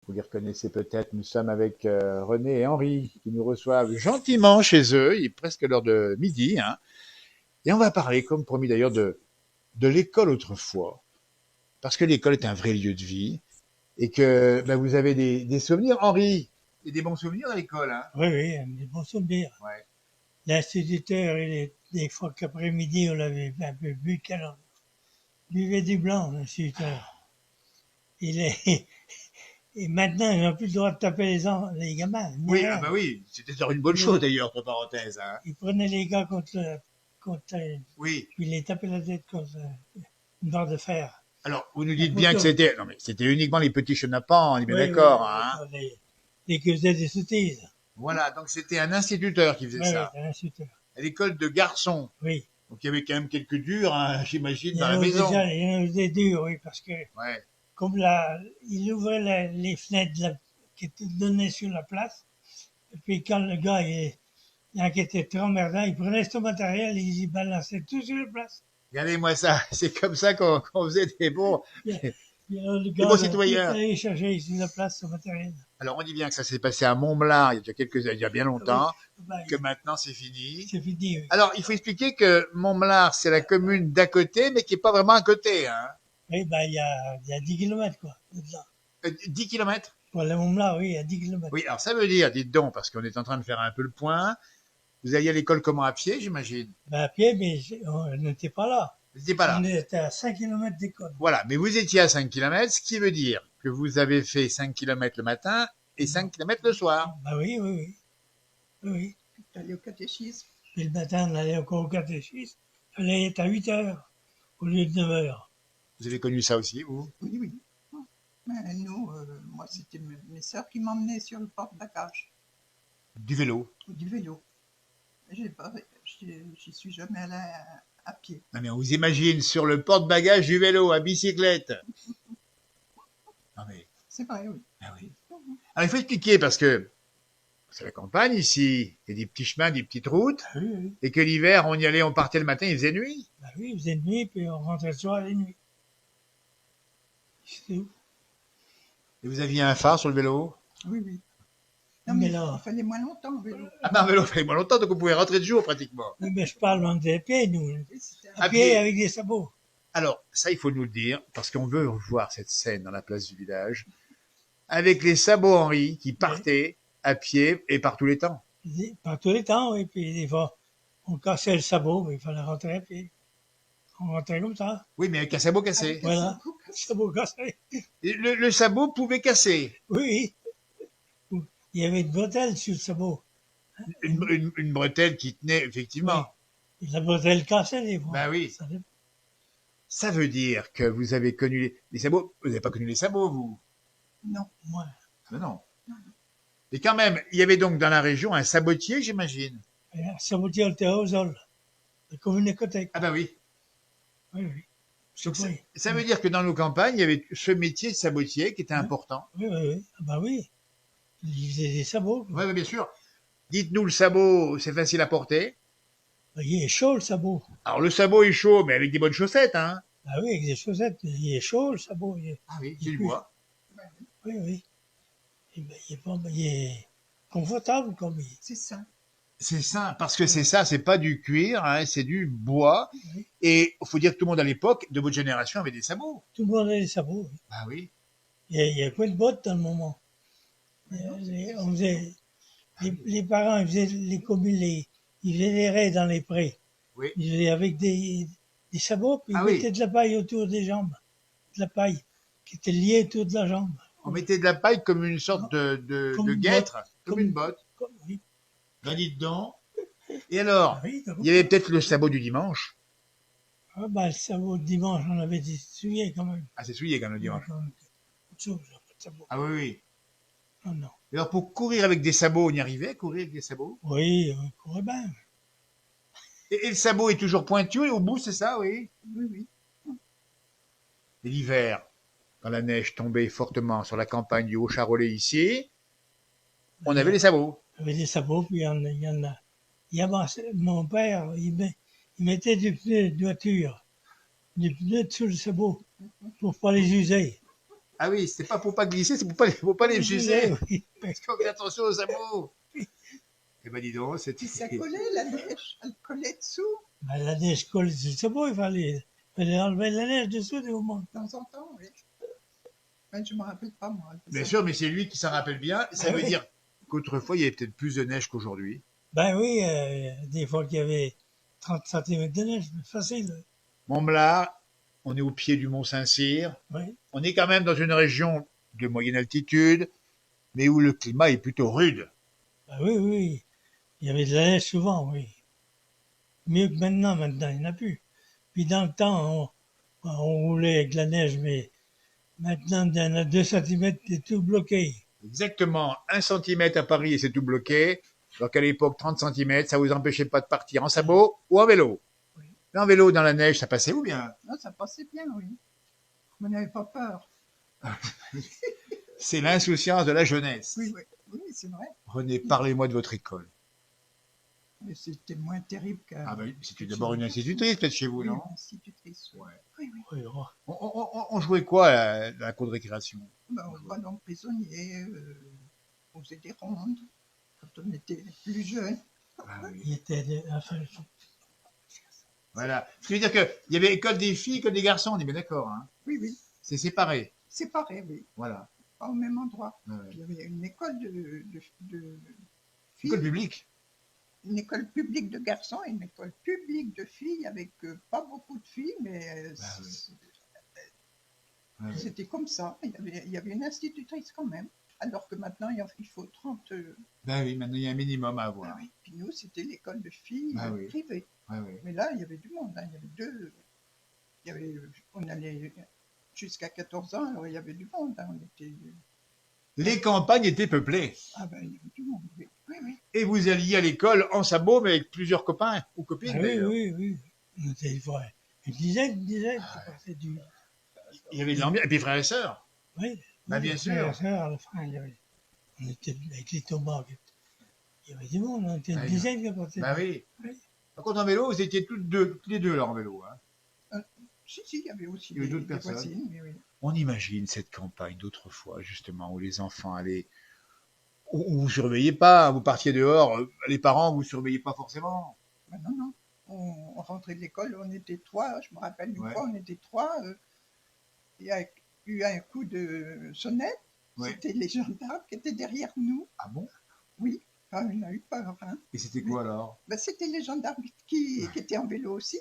Vous les reconnaissez peut-être, nous sommes avec René et Henri qui nous reçoivent gentiment chez eux, il est presque l'heure de midi, hein, et on va parler, comme promis d'ailleurs, de l'école autrefois, parce que l'école est un vrai lieu de vie, et que ben, vous avez des souvenirs, Henri, et des bons souvenirs à l'école, hein. Oui, oui, des bons souvenirs. Ouais. L'instituteur, des fois qu'après-midi, on l'avait un peu bu, on buvait du blanc, l'instituteur. Il est, et maintenant, ils n'ont plus le droit de taper les gamins. Ni Oui, ah rien. bah oui, c'était une bonne chose d'ailleurs, entre parenthèses, hein. Il prenait les gars contre Oui. puis il les tapait la tête contre une barre de fer. Alors, vous nous Un dites bien que poteau. c'était, non mais c'était uniquement les petits chenapans, on est bien Oui, d'accord, oui, hein. les que faisaient des sottises. Voilà, donc c'était un instituteur qui faisait Oui, oui, ça, c'est l'instituteur. à l'école de garçons. Oui. Donc il y avait quand même quelques durs, hein, j'imagine, Il y dans en la a maison. déjà, il y en a des durs, oui, parce que Ouais. comme il ouvrait les fenêtres qui étaient données sur la place, et puis quand le gars, qui était trop merdant, il prenait ce matériel et il balançait tout sur la place. Regardez-moi ça, c'est comme ça qu'on faisait Puis, puis alors, le des gars, bons là, il est citoyens. allé chercher sur la place ce matériel. Alors on dit bien que ça s'est passé à Montblanc il y a bien Oui, longtemps, ben, que maintenant c'est fini. c'est fini, oui. Alors il faut expliquer que Montblanc c'est la commune d'à côté, mais qui est pas vraiment à côté, hein. Oui, ben, il y a 10 kilomètres, quoi, de là. 10 kilomètres. Pour aller à Montblanc, oui, il y a 10 kilomètres. Oui, alors ça veut dire, dites donc, parce qu'on est en train de faire un peu le point, vous alliez à l'école comment, à pied, j'imagine? Ben, à pied, mais on n'était pas là. Vous n'étiez pas On là. était à 5 kilomètres d'école. Voilà, mais vous étiez à 5 kilomètres, ce qui veut dire que vous avez fait 5 kilomètres le matin et 5 kilomètres le soir. Ben oui, oui, oui. Oui. Tu allé au catéchisme. Puis le matin, on allait encore au catéchisme. Il fallait être à 8 heures au lieu de 9 heures. Vous avez connu ça aussi, vous? Oui, oui. Mais nous, moi, c'était mes sœurs qui m'emmenaient sur le porte-bagages Du vélo. ou du vélo. J'y suis jamais allée à pied. Non mais on vous imagine sur le porte-bagages du vélo, à bicyclette. Non mais, C'est vrai, oui. ah oui. Alors il faut expliquer parce que c'est la campagne ici, il y a des petits chemins, des petites routes, Ben oui, oui. et que l'hiver on y allait, on partait le matin, il faisait nuit. Ben oui, il faisait nuit, puis on rentrait le soir à la nuit. C'est tout. Et vous aviez un phare sur le vélo? Oui, oui. Non, Mais mais là, il fallait moins longtemps au vélo. Ah ben un vélo, ça fait moins longtemps, donc vous pouvez rentrer de jour pratiquement. oui, mais je parle, on était à pied, nous. Oui, c'était À À pied pied. avec des sabots. Alors, ça, il faut nous le dire, parce qu'on veut voir cette scène dans la place du village, avec les sabots Henri qui partaient à pied et par tous les temps. Par tous les temps, oui. Puis des fois, on cassait le sabot, mais il fallait rentrer à pied. On rentrait comme ça. Oui, mais avec un sabot cassé. Voilà. Sabot cassé. Et le sabot pouvait casser. Oui. Il y avait une bretelle sur le sabot. Une bretelle qui tenait, effectivement. Oui. Et la bretelle cassait des fois. Ben oui. Ça dépend. Ça veut dire que vous avez connu les sabots. Vous n'avez pas connu les sabots, vous? Non. Moi, Ben non. Et quand même, il y avait donc dans la région un sabotier, j'imagine. sabotier était à Ozol. La commune de Cotec. Ah ben oui. Oui, oui. Donc Oui. ça veut dire que dans nos campagnes, il y avait ce métier de sabotier qui était Oui. important. Oui, oui, oui. Ah bah oui. Il faisait des sabots. Oui, bien sûr. Dites-nous, le sabot, c'est facile à porter. Il est chaud, le sabot. Alors le sabot est chaud, mais avec des bonnes chaussettes, hein. Ah oui, avec des chaussettes. Il est chaud, le sabot. Ah oui, Il c'est du pue. bois. Oui, oui. Il est confortable comme il. C'est ça. C'est ça, parce que c'est ça, c'est pas du cuir, hein, c'est du bois. Oui. Et il faut dire que tout le monde à l'époque, de votre génération, avait des sabots. Tout le monde a des sabots. Oui. Ah oui. Il y a pas de bottes dans le moment. On faisait, les parents, ils faisaient les communes, ils faisaient des raies dans les prés. Oui. Ils faisaient avec des sabots, puis Ah ils oui. mettaient de la paille autour des jambes. De la paille qui était liée autour de la jambe. On mettait de la paille comme une sorte Comme de une guêtre, botte. comme une botte. Oui. Ben dites donc. Et alors, Ah oui, il y avait peut-être le sabot du dimanche. ah ben, le sabot de dimanche, on avait des souliers quand même. Ah, c'est souillé quand même le dimanche. Autre chose, pas de sabot. Ah oui, oui. Non, non. Et alors pour courir avec des sabots, on y arrivait, courir avec des sabots? Oui, on courait bien. Et le sabot est toujours pointu au bout, c'est ça, oui? Oui, oui. Et l'hiver, quand la neige tombait fortement sur la campagne du Haut-Charolais ici, on avait les sabots. Il y avait des sabots, puis il y en a. Mon père, il mettait du pneu de voiture, du pneu sous le sabot, pour pas les user. Ah oui, c'est pas pour pas glisser, c'est pour pas les sucer. Oui. Parce qu'on fait attention aux sabots. Eh ben dis donc, Puis ça c'était... collait, la neige, elle collait dessous, Ben, la neige colle, c'est bon, il fallait enlever la neige dessous du moment. de temps en temps, oui. Mais je me rappelle pas, moi. Bien sûr, mais c'est lui qui s'en rappelle bien. Ça Ah veut oui. dire qu'autrefois, il y avait peut-être plus de neige qu'aujourd'hui. Ben oui, des fois qu'il y avait 30 centimètres de neige, mais facile. Montblat, on est au pied du Mont Saint-Cyr. Oui. On est quand même dans une région de moyenne altitude, mais où le climat est plutôt rude. Ben oui, oui. Il y avait de la neige souvent, oui. Mieux que maintenant, il n'y en a plus. Puis dans le temps, on roulait avec la neige, mais maintenant, il y en a 2 centimètres, c'est tout bloqué. Exactement 1 centimètre à Paris et c'est tout bloqué. Alors qu'à l'époque, 30 centimètres, ça vous empêchait pas de partir en sabot ou en vélo. Oui. Mais en vélo, dans la neige, ça passait ou bien? Non, ça passait bien, oui. On n'avait pas peur. C'est l'insouciance de la jeunesse. Oui, oui, oui, c'est vrai. René, parlez-moi de votre école. Mais c'était moins terrible qu'à. Ah ben, c'était d'abord une institutrice peut-être chez vous, Oui, non? une institutrice. Oui, Ouais. oui. Oui. Oui, oh. On jouait quoi à la cour de récréation? Ben, au ballon prisonnier, on faisait des rondes quand on était plus jeunes. Ah oui. Il était, enfin, Voilà. Ce qui veut dire qu'il y avait école des filles, école des garçons, on est bien d'accord. Hein, Oui, oui, c'est séparé. séparés, oui, Voilà. pas au même endroit. Ouais. Puis il y avait une école de filles, École publique. une école publique de garçons et une école publique de filles avec pas beaucoup de filles, mais oui. Ouais. c'était comme ça. Il y avait une institutrice quand même. Alors que maintenant, il faut 30. Ben oui, maintenant il y a un minimum à Ah avoir. oui. Puis nous, c'était l'école de filles Ah oui. privée. Ouais, ouais. Mais là, il y avait du monde. Hein. Il y avait deux. Il y avait, on allait jusqu'à 14 ans, alors il y avait du monde. Hein. On était. Les campagnes étaient peuplées. Ah ben, il y avait du monde, oui. Oui, oui. Et vous alliez à l'école en sabot, mais avec plusieurs copains ou copines. ah oui, d'ailleurs. oui, oui. On était une dizaine, qui passaient du. Il y avait de l'ambiance. Et puis frères et sœurs. Oui, Bah, oui, bien les sûr. frères et sœurs, à la fin, on était avec les tomates. Il y avait du monde, on était une Ah, dizaine qui passaient. Ben oui. Oui. Par contre, en vélo, vous étiez toutes les deux là en vélo. Hein. Si, il y avait aussi Il y avait d'autres des personnes. voisines. Oui, oui. On imagine cette campagne d'autrefois, justement, où les enfants allaient. Où vous surveillez pas, vous partiez dehors, les parents vous surveillez pas forcément. Ben non, non. On rentrait de l'école, on était 3. Je me rappelle une Ouais. fois, on était 3. Il y a eu un coup de sonnette. Ouais. C'était les gendarmes qui étaient derrière nous. Ah bon? Oui, enfin, on a eu peur. Hein. Et c'était quoi alors? Ben, c'était les gendarmes qui étaient en vélo aussi.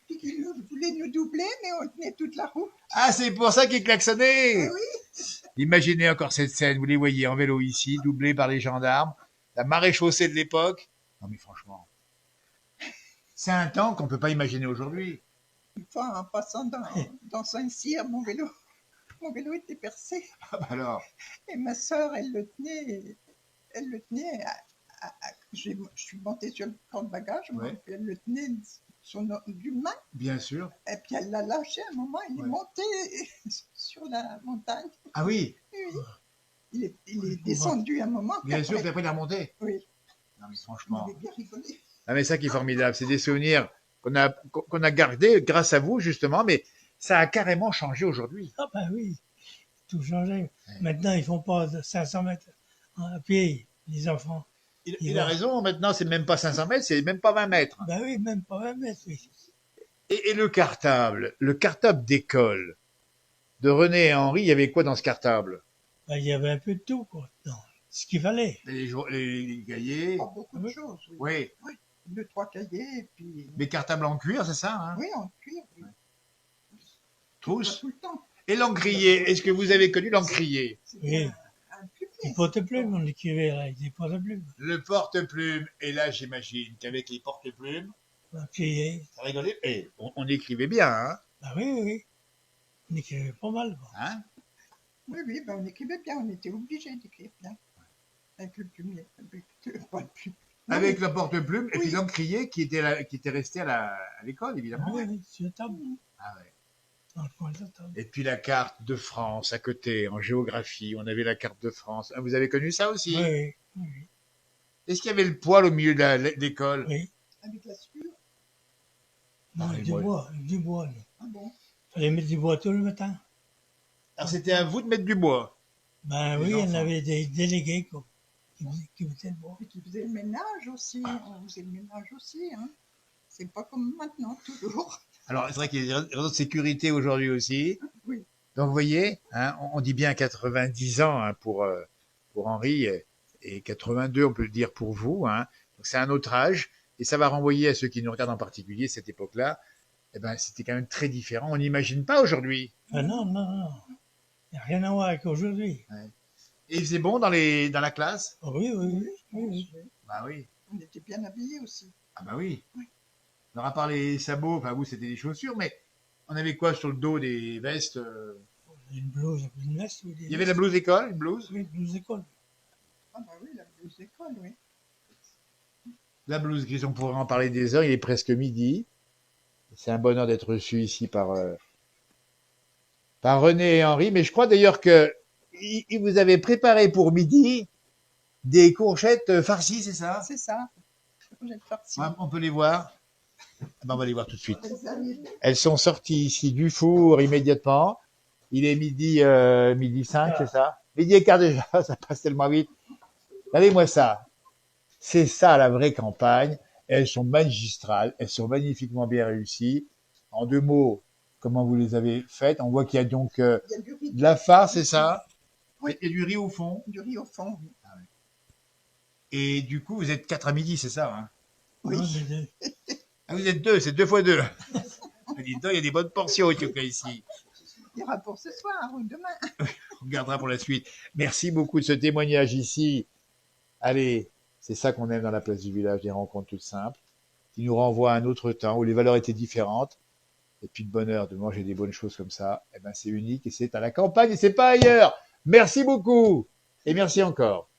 Puis qui voulaient nous doubler, mais on tenait toute la route. Ah, c'est pour ça qu'ils klaxonnaient. Ah oui. Imaginez encore cette scène, vous les voyez en vélo ici, doublés par les gendarmes, la maréchaussée de l'époque. Non mais franchement, c'est un temps qu'on peut pas imaginer aujourd'hui. Une fois, en passant dans Saint-Cyr, mon vélo était percé. Ah bah alors, Et ma sœur, elle le tenait je suis montée sur le porte-bagages, Ouais. puis elle le tenait d'une main, bien sûr. et puis elle l'a lâché à un moment, il est Ouais. monté sur la montagne. Ah oui, Oui. Il est descendu à un moment. bien puis sûr, puis après- après il est remonté. Oui, Non mais on franchement. avait bien rigolé. Ah mais ça qui est formidable, c'est des souvenirs qu'on a gardés grâce à vous justement, mais ça a carrément changé aujourd'hui. Ah ben oui, tout changé. Ouais. Maintenant, ils font pas de 500 mètres à pied, les enfants. Il a raison, maintenant c'est même pas 500 mètres, c'est même pas 20 mètres. Ben oui, même pas 20 mètres, oui. Et le cartable d'école de René et Henri, il y avait quoi dans ce cartable? Ben, il y avait un peu de tout, quoi. Non, ce qu'il fallait. Les cahiers. Pas beaucoup de Oui. choses, oui. Oui, 2, 3 cahiers, et puis. des cartables en cuir, c'est ça, hein? Oui, en cuir, oui. Tous. Tout le temps. Et l'encrier, est-ce que vous avez connu l'encrier? C'était Oui. un pupier. Les porte-plumes, on écrivait avec des porte-plumes. Le porte-plume, et là j'imagine qu'avec les porte-plumes, On criait. ça rigolait, et on écrivait bien, hein? Ben oui, oui. On écrivait pas mal, quoi. Hein? Oui, oui, ben on écrivait bien, on était obligé d'écrire bien. Avec le plumier, pas le plume. Avec le porte-plume, et Oui. puis l'encrier qui était resté à l'école, évidemment. Oui, oui, sur la table, Ah ouais. dans le coin de la table. Et puis la carte de France à côté, en géographie, on avait la carte de France. Ah, vous avez connu ça aussi? Oui, oui, oui, Est-ce qu'il y avait le poêle au milieu de l'école? oui. Avec la sueur. Non, avec du Parlez-moi. bois, avec du bois. Nous. Ah bon? Fallait mettre du bois tout le matin. Alors c'était à vous de mettre du bois. Ben Les oui, on enfants. avait des délégués quoi, qui faisaient le bois. Et qui faisait le ménage aussi. On faisait le ménage aussi. Hein. C'est pas comme maintenant, toujours. Alors c'est vrai qu'il y a des raisons de sécurité aujourd'hui aussi. Oui. Donc vous voyez, hein, on dit bien 90 ans hein, pour Henri et 82 on peut le dire pour vous. Hein. Donc c'est un autre âge et ça va renvoyer à ceux qui nous regardent en particulier cette époque-là. Eh ben c'était quand même très différent. On n'imagine pas aujourd'hui. Ah non, non, non. Il n'y a rien à voir avec aujourd'hui. Et il faisait bon dans la classe. Oh, oui, oui, oui, oui, oui. Bah oui. On était bien habillés aussi. Ah bah oui. Oui. Alors à part les sabots, enfin vous c'était des chaussures, mais on avait quoi sur le dos des vestes Une blouse, une veste. Oui, Il y avait la blouse école, une blouse. Oui, blouse d'école. Ah bah oui, la blouse d'école, oui. La blouse grise, on pourrait en parler des heures, il est presque midi. C'est un bonheur d'être reçu ici par René et Henri, mais je crois d'ailleurs que il vous avait préparé pour midi des courgettes farcies, c'est ça? C'est ça. J'ai farci. Ouais, on peut les voir. Ah ben, on va les voir tout de suite. Elles arrivent. Elles sont sorties ici du four immédiatement. Il est midi 5, c'est ça? Midi et quart déjà, ça passe tellement vite. Regardez-moi ça. C'est ça la vraie campagne. Elles sont magistrales, elles sont magnifiquement bien réussies. En 2 mots, comment vous les avez faites? On voit qu'il y a donc Il y a du riz. de la farce, c'est ça? Oui. Et du riz au fond. Du riz au fond. Et du coup, vous êtes 4 à midi, c'est ça? Hein Oui. Non, mais, Ah, vous êtes 2, c'est 2 fois 2. Dis donc, il y a des bonnes portions en tout cas ici. Il y aura pour ce soir ou demain. On regardera pour la suite. Merci beaucoup de ce témoignage ici. Allez, c'est ça qu'on aime dans la place du village, des rencontres toutes simples, qui nous renvoient à un autre temps où les valeurs étaient différentes. Et puis le bonheur de manger des bonnes choses comme ça, eh ben c'est unique et c'est à la campagne et c'est pas ailleurs. Merci beaucoup et merci encore.